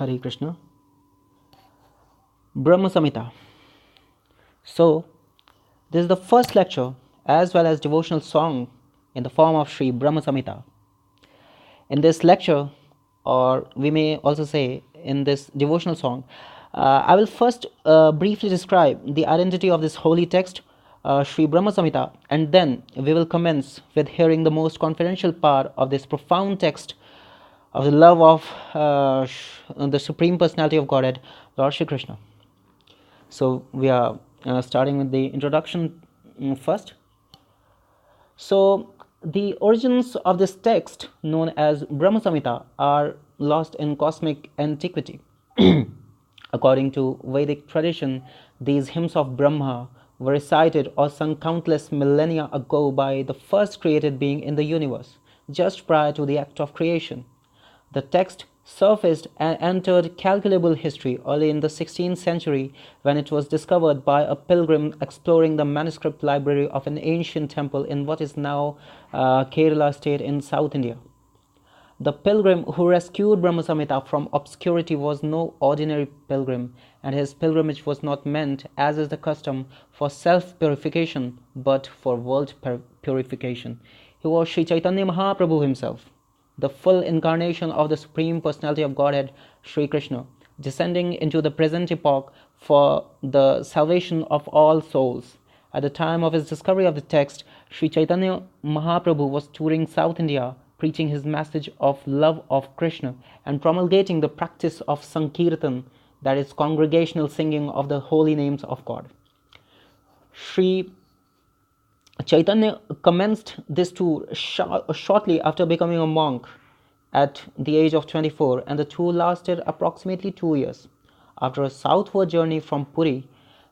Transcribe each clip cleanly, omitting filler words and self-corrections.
Hare Krishna. Brahma Samhita. So, this is the first lecture as well as devotional song in the form of Sri Brahma Samhita. In this lecture, or we may also say in this devotional song, I will first briefly describe the identity of this holy text, Sri Brahma Samhita, and then we will commence with hearing the most confidential part of this profound text of the love of the Supreme Personality of Godhead, Lord Shri Krishna. So we are starting with the introduction first. So the origins of this text, known as Brahma Samhita, are lost in cosmic antiquity. According to Vedic tradition, these hymns of Brahma were recited or sung countless millennia ago by the first created being in the universe, just prior to the act of creation. The text surfaced and entered calculable history early in the 16th century when it was discovered by a pilgrim exploring the manuscript library of an ancient temple in what is now Kerala state in South India. The pilgrim who rescued Brahma Samhita from obscurity was no ordinary pilgrim, and his pilgrimage was not meant, as is the custom, for self-purification, but for world purification. He was Sri Chaitanya Mahaprabhu himself, the full incarnation of the Supreme Personality of Godhead, Sri Krishna, descending into the present epoch for the salvation of all souls. At the time of his discovery of the text, Sri Chaitanya Mahaprabhu was touring South India, preaching his message of love of Krishna and promulgating the practice of Sankirtan, that is, congregational singing of the holy names of God. Sri Chaitanya commenced this tour shortly after becoming a monk at the age of 24, and the tour lasted approximately 2 years. After a southward journey from Puri,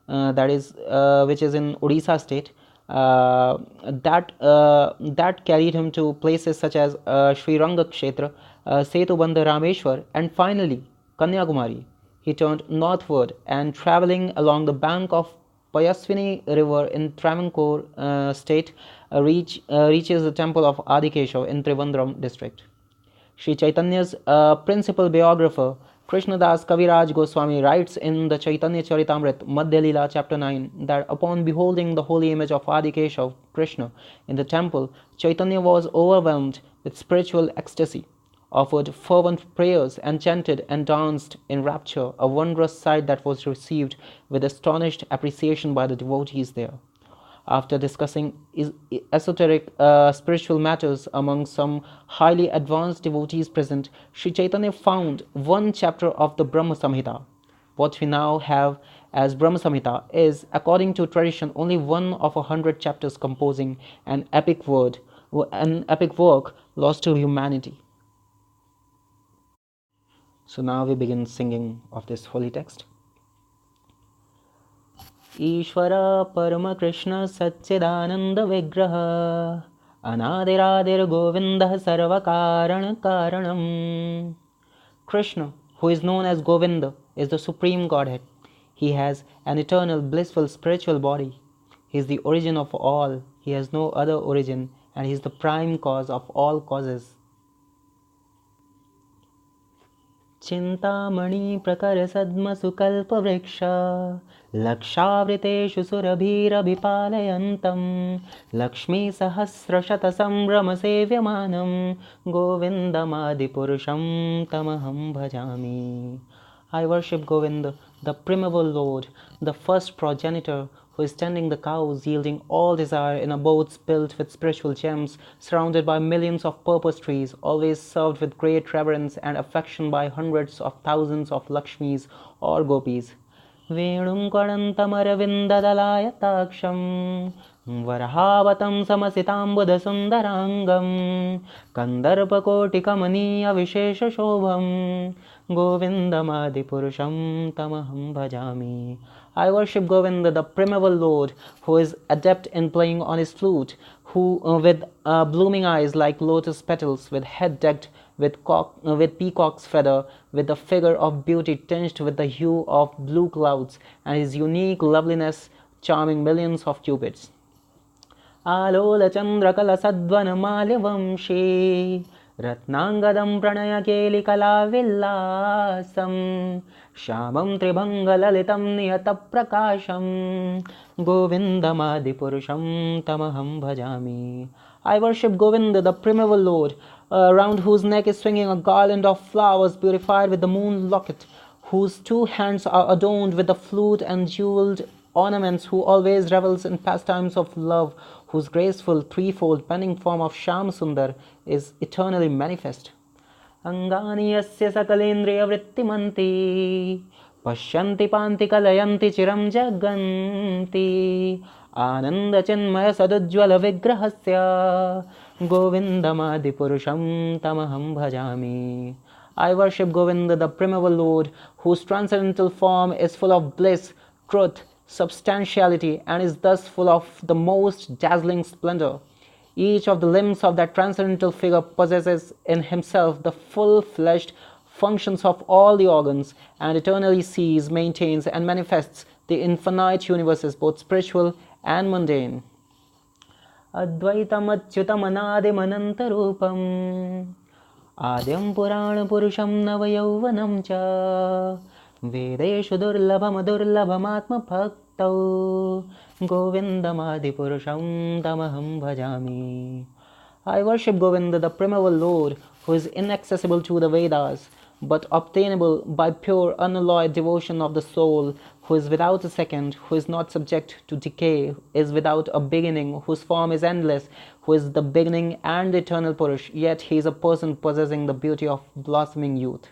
which is in Odisha state, that carried him to places such as Sri Ranga Kshetra, Setubandha Rameshwar, and finally Kanyakumari. He turned northward and, traveling along the bank of Payaswini river in Travancore state, reaches the temple of Adikeshav in Trivandrum district. Sri Chaitanya's principal biographer, Krishnadas Kaviraj Goswami, writes in the Chaitanya Charitamrit, Madhya Leela, chapter 9, that upon beholding the holy image of Adikeshav, Krishna, in the temple, Chaitanya was overwhelmed with spiritual ecstasy, offered fervent prayers, and chanted and danced in rapture, a wondrous sight that was received with astonished appreciation by the devotees there. After discussing esoteric spiritual matters among some highly advanced devotees present, Sri Chaitanya found one chapter of the Brahma Samhita. What we now have as Brahma Samhita is, according to tradition, only one of 100 chapters composing an epic work lost to humanity. So now we begin singing of this holy text. ईश्वर परम कृष्ण सच्चिदानंद विग्रह अनादिरादिर गोविंदः सर्व कारण कारणम. Krishna, who is known as Govinda, is the Supreme Godhead. He has an eternal blissful spiritual body. He is the origin of all. He has no other origin, and he is the prime cause of all causes. Chintamani प्रकर सद्म सुकल्प वृक्ष लक्षावृतेषु सुरभिरभिपालयन्तं लक्ष्मी सहस्रशत संभ्रम सेव्यमानं गोविन्दमादिपुरुषं तमहं भजामि. I worship Govinda, the primeval Lord, the first progenitor, who is tending the cows, yielding all desire in abodes built with spiritual gems, surrounded by millions of purpose trees, always served with great reverence and affection by hundreds of thousands of Lakshmis or Gopis. Venum karantamarvindadalayataaksham varhavatam samasitambudasundarangam kandarpakotikamaniya vishesha shobham govindamadipurusham tamaham bhajami. I worship Govinda, the primeval Lord, who is adept in playing on his flute, who with blooming eyes like lotus petals, with head decked with peacock's feather, with the figure of beauty tinged with the hue of blue clouds, and his unique loveliness charming millions of cupids. Alola Chandra Kala Sadvana Malya Vamshi रत्नाङ्गदं प्रणयकेलिकलाविल्लासं श्यामं त्रिभङ्गललितं नियतप्रकाशं गोविन्दमादिपुरुषं तमहं भजामि. I worship Govinda, the primeval Lord, around whose neck is swinging a garland of flowers beautified with the moon locket, whose two hands are adorned with the flute and jeweled ornaments, who always revels in pastimes of love, whose graceful threefold bending form of Shyam Sundar is eternally manifest. Angani yasya sakalendriya vrittimanti pashyanti panti kalayanti chiram jaganti ananda chinmaya sadujjvala vigrahasya govindamadi purusham tamaham bhajami. I worship Govinda, the primeval Lord, whose transcendental form is full of bliss, truth, substantiality, and is thus full of the most dazzling splendor. Each of the limbs of that transcendental figure possesses in himself the full-fleshed functions of all the organs, and eternally sees, maintains, and manifests the infinite universes, both spiritual and mundane. Advaitam achyutam anadim anantarupam आद्यं पुराणपुरुषं नवयौवनं च वेदेषु दुर्लभमदुर्लभमात्मभक्तौ गोविन्दमादिपुरुषं तमहं भजामि. I worship Govinda, the primeval Lord, who is inaccessible to the Vedas, but obtainable by pure unalloyed devotion of the soul, who is without a second, who is not subject to decay, is without a beginning, whose form is endless, who is the beginning and eternal Purush, yet he is a person possessing the beauty of blossoming youth.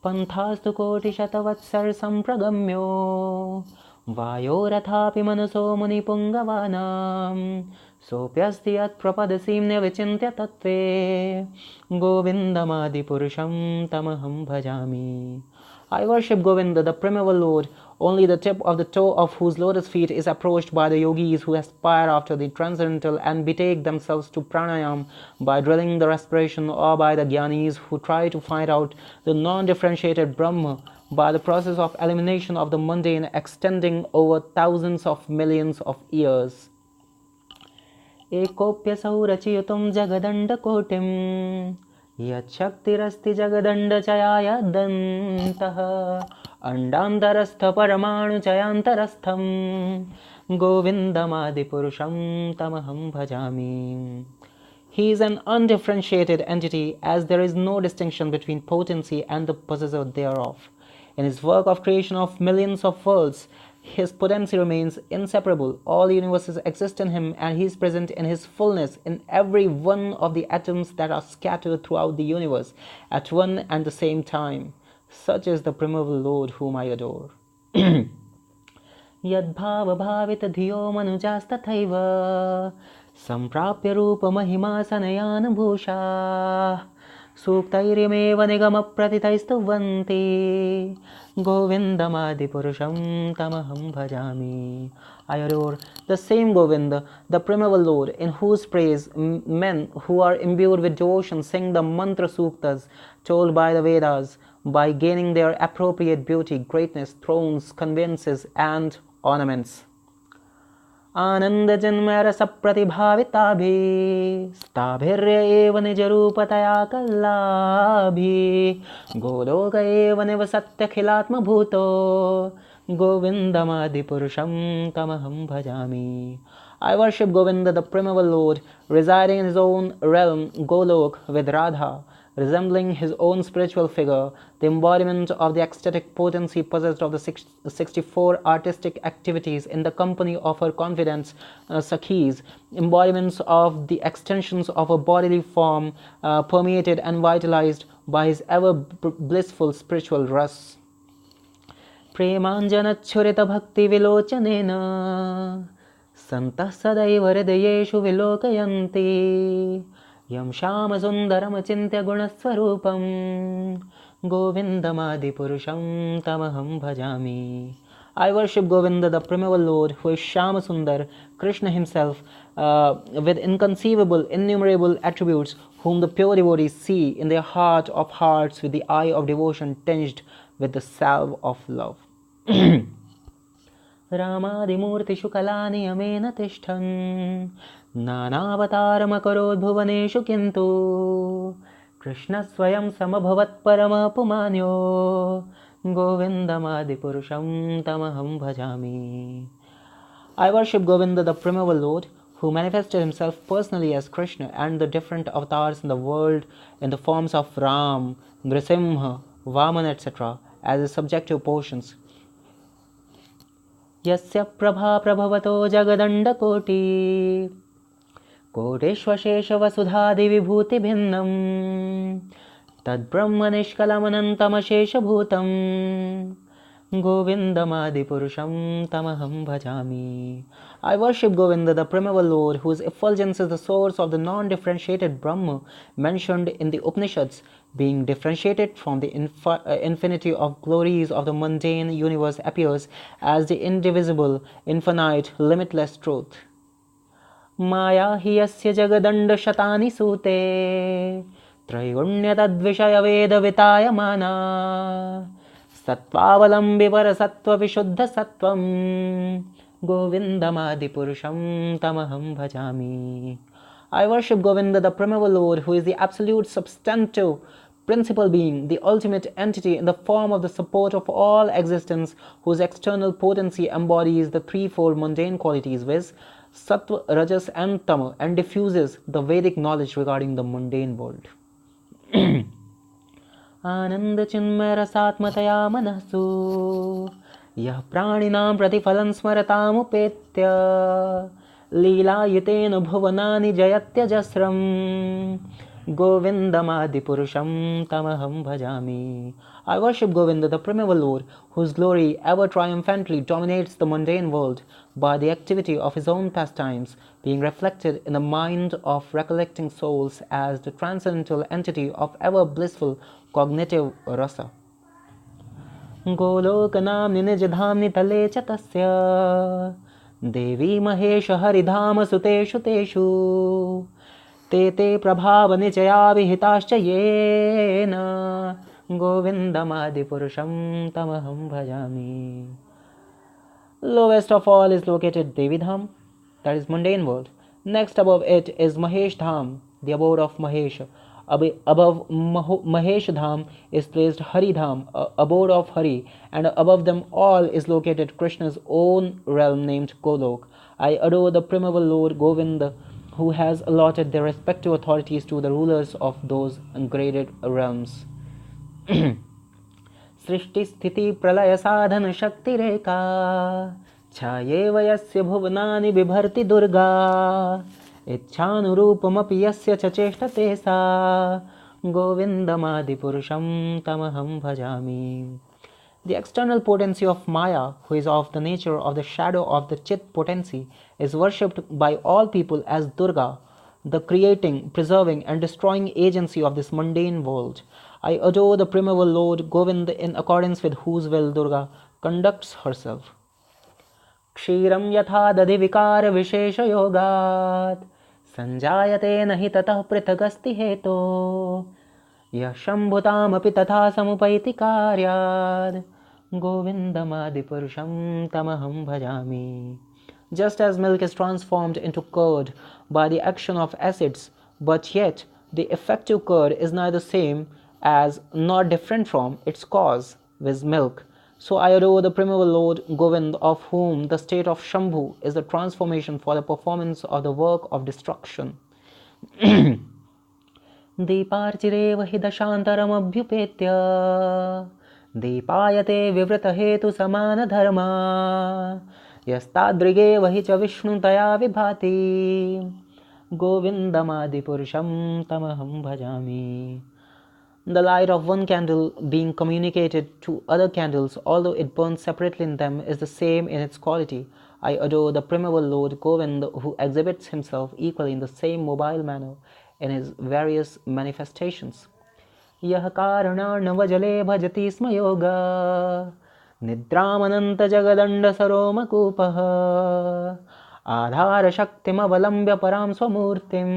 Panthastu koti shatavatsar sampragamyo vayorathapi manaso muni pungavanam sopyasti yat prapadasim nevicintya tattve govindamadi purusham tamaham bhajami. I worship Govinda, the primeval Lord, only the tip of the toe of whose lotus feet is approached by the yogis who aspire after the transcendental and betake themselves to pranayam by drilling the respiration, or by the jnanis who try to find out the non-differentiated Brahma by the process of elimination of the mundane extending over thousands of millions of years. Ekopyasau rachiyutam jagadandakotim यच्छक्तिरस्ति जगदण्डचयाय दन्तः अण्डान्तरस्थ परमाणुचयान्तरस्थं गोविन्दमादिपुरुषं तमहं भजामि. He is an undifferentiated entity, as there is no distinction between potency and the possessor thereof. In his work of creation of millions of worlds, his potency remains inseparable. All universes exist in him, and he is present in his fullness in every one of the atoms that are scattered throughout the universe at one and the same time. Such is the primeval Lord whom I adore. Yadbhava-bhavita-dhiyo manujastatthaiva samprapya rupa-mahima-sanayana-bhusha Suktairimeva nigama-pratitaistavanti Govindamadi-purusham tamaham bhajami. I adore the same Govinda, the primeval Lord, in whose praise men who are imbued with devotion sing the mantra suktas told by the Vedas, by gaining their appropriate beauty, greatness, thrones, conveyances, and ornaments. आनंद जन्मरस प्रतिभाविताभि स्थाभिर्य एव निजरूपतया कल्लाभि गोलोक एव निवसत्यखिलात्मभूतो गोविन्दमादिपुरुषं तमहं भजामि. I worship Govinda, the primeval Lord, residing in his own realm, Golok, with Radha, resembling his own spiritual figure, the embodiment of the ecstatic potency possessed of the 64 artistic activities in the company of her confidants, Sakhis, embodiments of the extensions of a bodily form, permeated and vitalized by his ever blissful spiritual ras. Premanjanachurita bhakti vilochanena santah sadaiva hridayeshu vilokayanti Yam Shama Sundaram Achintya Gunaswarupam Govindamadi-purusham tamaham bhajami. I worship Govinda, the primeval Lord, who is Shama Sundar, Krishna himself, with inconceivable, innumerable attributes, whom the pure devotees see in their heart of hearts with the eye of devotion tinged with the salve of love. रामादिमूर्तिषु कलानियमेन तिष्ठन् नानावतारमकरोद्भुवनेषु किन्तु कृष्णस्वयं समभवत्परमपुमान्यो गोविन्दमादिपुरुषं तमहं भजामि. I worship Govinda, the Primeval Lord, who manifested himself personally as Krishna and the different avatars in the world in the forms of Ram, Nrisimha, Vaman, etc. as his subjective portions. Yasya prabha prabhavato jagadandakoti कोटेष्वशेषवसुधादिविभूति भिन्नम् तद्ब्रह्मनिष्कलमनन्तमशेषभूतम् गोविन्दमादिपुरुषं तमहं भजामि. I worship Govinda, the Primeval Lord, whose effulgence is the source of the non-differentiated Brahma mentioned in the Upanishads, being differentiated from the infinity of glories of the mundane universe appears as the indivisible, infinite, limitless truth. माया हि यस्य जगदण्डशतानि सूते त्रैगुण्यतद्विषयवेदवितायमाना सत्त्वावलम्बिपरसत्त्वविशुद्धसत्त्वं गोविन्दमादिपुरुषं तमहं भजामि. I worship Govinda, the Primeval Lord, who is the absolute substantive principal being, the ultimate entity in the form of the support of all existence, whose external potency embodies the threefold mundane qualities, viz. Sattva, Rajas and Tama, and diffuses the Vedic knowledge regarding the mundane world. Ananda chinmaya rasatmataya manasu yah praninam pratifalam smaratamupetya leelayitena bhuvanani jayatyajasram Govindamadipurusham tamaham bhajami. I worship Govinda, the Primeval Lord, whose glory ever triumphantly dominates the mundane world by the activity of his own pastimes, being reflected in the mind of recollecting souls as the transcendental entity of ever blissful cognitive rasa. Golokanamni nijadhamni tale chatasya Devi Mahesha Haridhama Suteshu Teshu ते ते प्रभावनिचया विहिताश्च येन गोविन्दमादिपुरुषं तमहं भजामि. Lowest of all is located Devi Dham, that is mundane world. Next above it is Mahesh Dham, the abode of Mahesh. Above Mahesh Dham is placed Hari Dham, abode of Hari, and above them all is located Krishna's own realm named Golok. I adore the Primeval Lord Govinda, who has allotted their respective authorities to the rulers of those graded realms. Srishti sthiti pralaya sadhana shakti reka chayeva yasya bhuvanani bibharti durga ichhanurupamapi yasya chacheshtate sa govindamadipurusham tamaham bhajami. The external potency of Maya, who is of the nature of the shadow of the Chit potency, is worshipped by all people as Durga, the creating, preserving and destroying agency of this mundane world. I adore the Primeval Lord Govinda, in accordance with whose will Durga conducts herself. Kshiram yatha dadhi vikara vishesha yogat sanjayate nahi tatah prithagasti heto यः शम्भुतामपि तथा समुपैति कार्याद् गोविन्दमादिपुरुषं तमहं भजामि. Just as milk is transformed into curd by the action of acids, but yet the effective curd is neither same as nor different from its cause, viz. Milk, so I adore the Primeval Lord Govind, of whom the state of Shambhu is the transformation for the performance of the work of destruction. दीपार्चिरेव हि दशान्तरमभ्युपेत्य दीपायते विवृतहेतुसमानधर्मा यस्तादृगेव हि च विष्णुतया विभाति गोविन्दमादिपुरुषं तमहं भजामि. The light of one candle being communicated to other candles, although it burns separately in them, is the same in its quality. I adore the Primeval Lord Govinda, who exhibits himself equally in the same mobile manner in his various manifestations. यः कारणार्णवजले भजति स्म योगा निद्रामनन्तजगदण्डसरोमकूपः आधारशक्तिमवलम्ब्य परां स्वमूर्तिं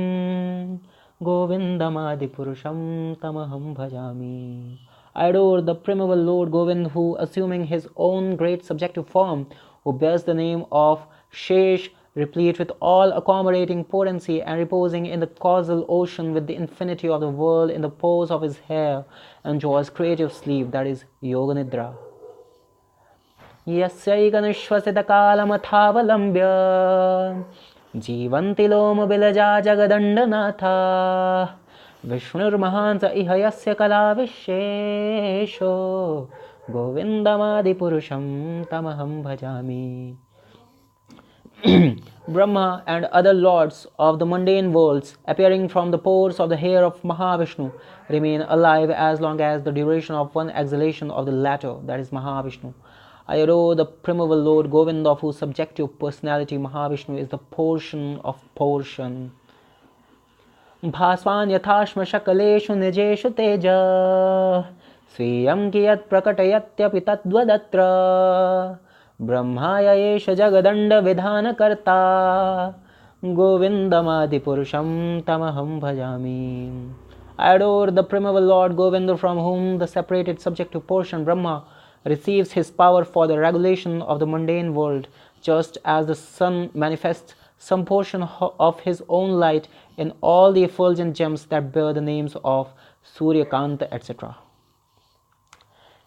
गोविन्दमादिपुरुषं तमहं भजामि. I adore the Primeval Lord Govind, who, assuming his own great subjective form, who bears the name of Shesh, replete with all-accommodating potency and reposing in the causal ocean with the infinity of the world in the pose of his hair, enjoys creative sleep, that is Yoga Nidra. यस्यैकनिश्वसितकालमथावलम्ब्य जीवन्ति लोमबिलजा जगदण्डनाथा विष्णुर्महान् स इह यस्य कलाविशेषो गोविन्दमादिपुरुषं तमहं भजामि. Brahma and other lords of the mundane worlds, appearing from the pores of the hair of Mahavishnu, remain alive as long as the duration of one exhalation of the latter, that is Mahavishnu. I adore the primeval Lord Govinda, of whose subjective personality Mahavishnu is the portion of portion. Bhasvan yathashma shakaleshu nijeshu teja swiyam kiyat prakatayatyapi tadvadatra Brahmaya yesha jagadanda vidhana karta Govindamadi purusham tamaham bhajami. I adore the primeval Lord Govinda, from whom the separated subjective portion Brahma receives his power for the regulation of the mundane world, just as the sun manifests some portion of his own light in all the effulgent gems that bear the names of Surya, Kanta, etc.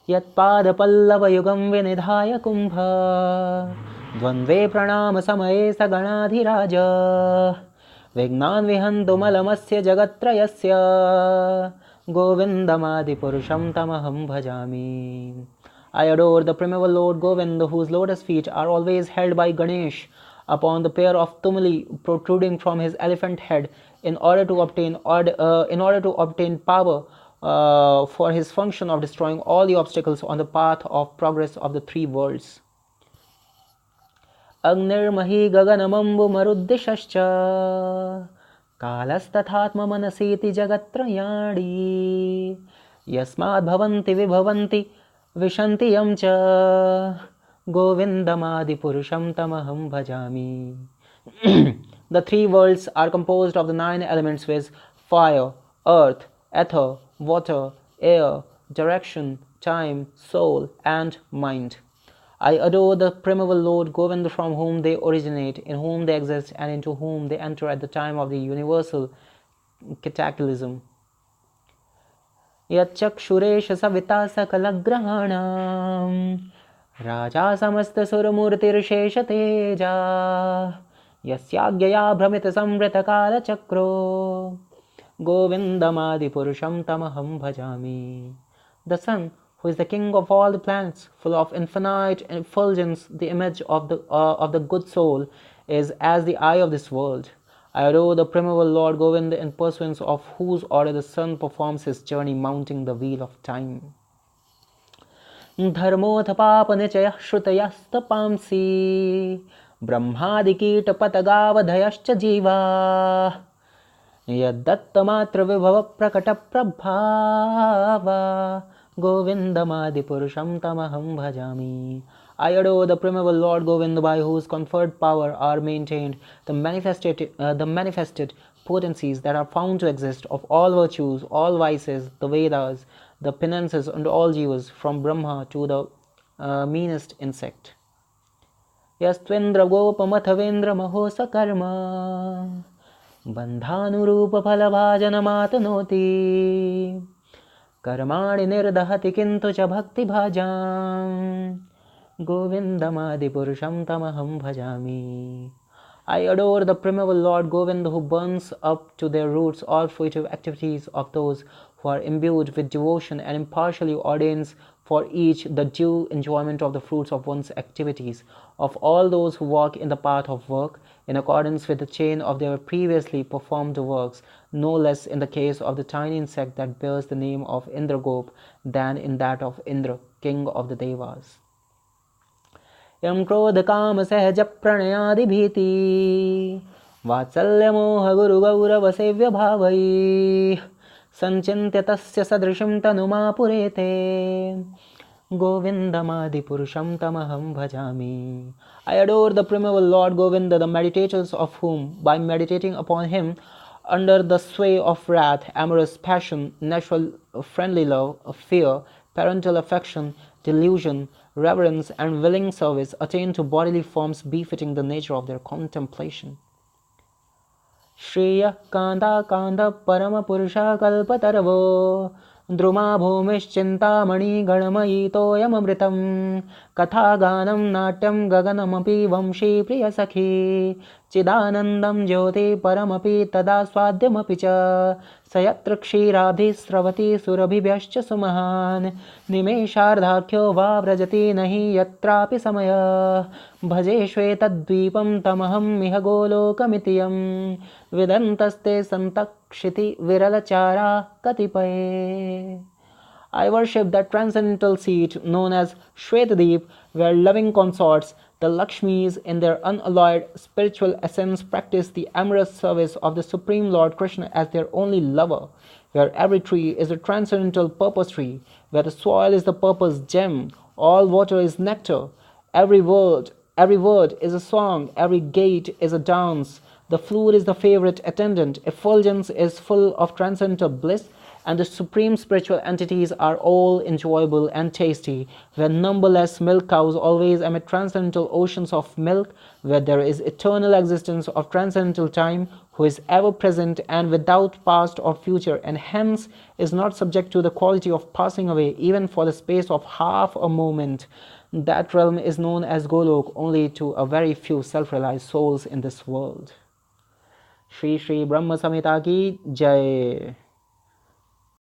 Yatpadapallavayugam vinidhaya kumbha Dvandve pranama samaye saganadhiraja Vignan vihantu malamasya jagatrayasya Govindamadi purusham tamaham bhajami. I adore the primeval Lord Govinda, whose lotus feet are always held by Ganesh upon the pair of tumuli protruding from his elephant head, in order to obtain power for his function of destroying all the obstacles on the path of progress of the three worlds. Agnirmahi gaganamambu maruddishascha kalastathatma manasiti jagatrayadi yasmad bhavanti vibhavanti vishanti yamcha Govindamadi purusham tamaham bhajami. The three worlds are composed of the 9 elements, viz. Fire, earth, ether, water, air, direction, time, soul, and mind. I adore the primeval Lord Govinda, from whom they originate, in whom they exist, and into whom they enter at the time of the universal cataclysm. Yachakshureshya savita sakalagrahanam Raja samasta suramurtirshesha teja Yasyagya brahmita samvrita kala chakro Govindamadi purusham tamaham bhajami. The sun, who is the king of all the planets, full of infinite effulgence, the image of the good soul, is as the eye of this world. I adore the primeval Lord Govinda, in pursuance of whose order the sun performs his journey mounting the wheel of time. Dharmotha papanichayah shrutayastapamsi Brahmadikita patagavadhayascha jiva Yaddattamatra vibhava prakata prabhava Govindamadi purusham tamaham bhajami. I adore the primeval Lord Govinda, by whose conferred power are maintained the manifested potencies that are found to exist of all virtues, all vices, the Vedas, the penances, and all jivas, from Brahma to the meanest insect. Yastvendra gopamathavendra mahosa karma bandhanurupa phalavajana matanoti karmani nirdahati kintu cha bhakti bhajam Govindamadi purusham tamaham bhajami. I adore the primeval Lord Govinda, who burns up to their roots all fruitive activities of those who are imbued with devotion, and impartially ordains for each the due enjoyment of the fruits of one's activities, of all those who walk in the path of work, in accordance with the chain of their previously performed works, no less in the case of the tiny insect that bears the name of Indragop than in that of Indra, king of the Devas. Yam krodha kama sahaja pranayadi bhiti vatsalya moha guru gaurava sevya bhavai sanchintya tasya sadrisham tanuma purete Govindamadi purusham tamaham bhajami. I adore the primeval Lord Govinda, the meditators of whom, by meditating upon him under the sway of wrath, amorous passion, natural friendly love, fear, parental affection, delusion, reverence, and willing service attain to bodily forms befitting the nature of their contemplation. Shriya Kanda Kanda Parama Purusha Kalpataravo Druma Bhumischintamani Gadamaitoyamamritam Kathaganam Natyam Gaganamapi Vamshi Priya Sakhi Chidanandam Jyoti Paramapi Tada Swadhyamapi Cha Sayatra Kshirabhi Sravati Surabhibhyascha Sumahan Nimeshardhakhyo Va Vrajati Nahi Yatrapi Samaya Bhaje Shvetadvipam Tamaham Miha Golokamitiyam Vidantaste Santakshiti Viralachara Katipaye. I worship that transcendental seat known as Shvetadip, where loving consorts, the Lakshmis, in their unalloyed spiritual essence, practice the amorous service of the Supreme Lord Krishna as their only lover, where every tree is a transcendental purpose tree, where the soil is the purpose gem, all water is nectar, every word is a song, every gait is a dance, the flute is the favorite attendant, effulgence is full of transcendental bliss, and the supreme spiritual entities are all enjoyable and tasty, where numberless milk cows always emit transcendental oceans of milk, where there is eternal existence of transcendental time, who is ever present and without past or future, and hence is not subject to the quality of passing away even for the space of half a moment. That realm is known as Golok only to a very few self-realized souls in this world. Shri Shri Brahma Samhita ki Jai.